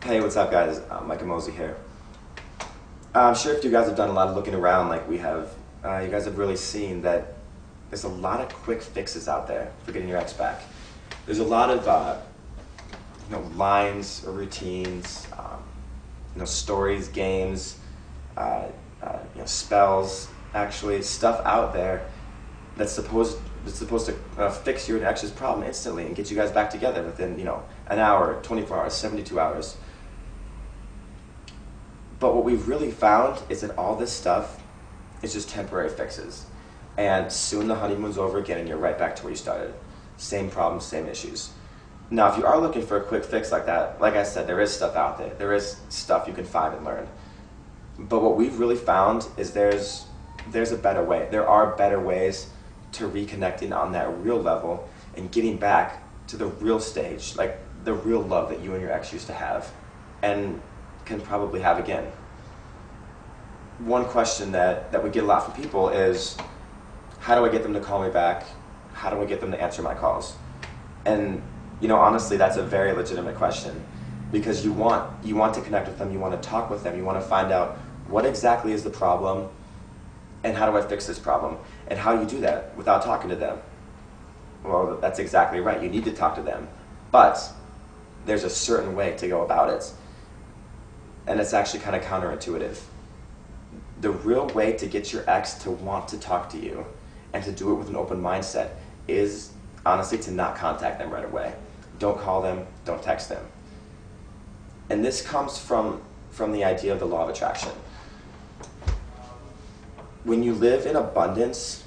Hey, what's up guys? Micah Mosley here. I'm sure if you guys have done a lot of looking around like we have, you guys have really seen that there's a lot of quick fixes out there for getting your ex back. There's a lot of lines or routines, stories, games, spells, actually stuff out there that's supposed to fix your ex's problem instantly and get you guys back together within an hour, 24 hours, 72 hours. But what we've really found is that all this stuff is just temporary fixes. And soon the honeymoon's over again and you're right back to where you started. Same problems, same issues. Now, if you are looking for a quick fix like that, like I said, there is stuff out there. There is stuff you can find and learn. But what we've really found is there's a better way. There are better ways to reconnecting on that real level and getting back to the real stage, like the real love that you and your ex used to have and can probably have again. One question that we get a lot from people is, how do I get them to call me back? How do I get them to answer my calls? And honestly, that's a very legitimate question, because you want to connect with them, you want to talk with them, you want to find out what exactly is the problem and how do I fix this problem? And how do you do that without talking to them? Well, that's exactly right. You need to talk to them, but there's a certain way to go about it. And it's actually kind of counterintuitive. The real way to get your ex to want to talk to you and to do it with an open mindset is honestly to not contact them right away. Don't call them, don't text them. And this comes from the idea of the law of attraction. When you live in abundance,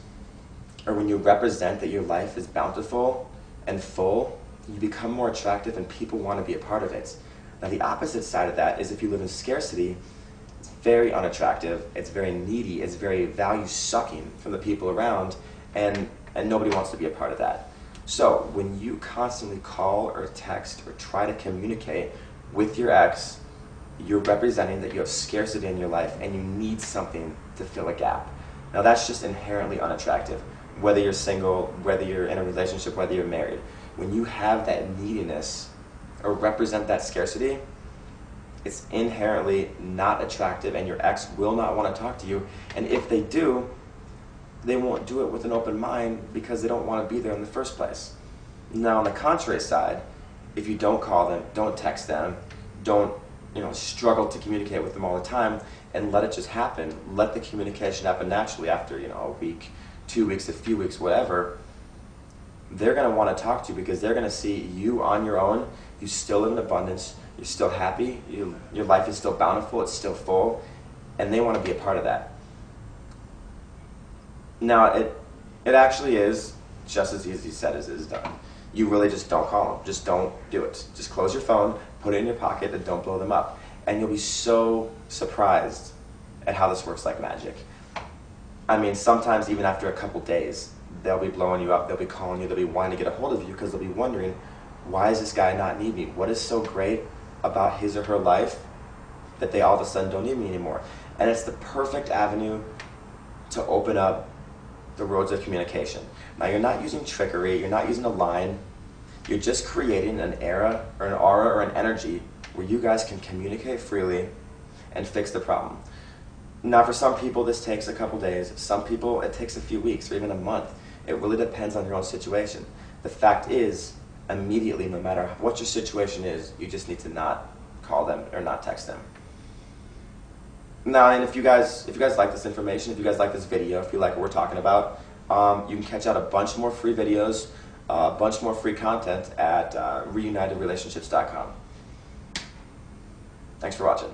or when you represent that your life is bountiful and full, you become more attractive and people want to be a part of it. Now the opposite side of that is if you live in scarcity, it's very unattractive, it's very needy, it's very value-sucking from the people around, and nobody wants to be a part of that. So when you constantly call or text or try to communicate with your ex, you're representing that you have scarcity in your life and you need something to fill a gap. Now that's just inherently unattractive, whether you're single, whether you're in a relationship, whether you're married. When you have that neediness or represent that scarcity, it's inherently not attractive and your ex will not want to talk to you. And if they do, they won't do it with an open mind because they don't want to be there in the first place. Now on the contrary side, if you don't call them, don't text them, don't struggle to communicate with them all the time and let it just happen, let the communication happen naturally after a week, 2 weeks, a few weeks, whatever, they're going to want to talk to you because they're going to see you on your own. You still live in abundance, you're still happy, your life is still bountiful, it's still full, and they want to be a part of that. Now, it actually is just as easy said as it is done. You really just don't call them. Just don't do it. Just close your phone, put it in your pocket, and don't blow them up. And you'll be so surprised at how this works like magic. I mean, sometimes even after a couple days, they'll be blowing you up, they'll be calling you, they'll be wanting to get a hold of you because they'll be wondering, why does this guy not need me? What is so great about his or her life that they all of a sudden don't need me anymore? And it's the perfect avenue to open up the roads of communication. Now you're not using trickery, you're not using a line, you're just creating an era or an aura or an energy where you guys can communicate freely and fix the problem. Now for some people this takes a couple days, some people it takes a few weeks or even a month. It really depends on your own situation. The fact is, immediately, no matter what your situation is, you just need to not call them or not text them. Now, and if you guys like this information, if you guys like this video, if you like what we're talking about, you can catch out a bunch more free videos, a bunch more free content at reunitedrelationships.com. Thanks for watching.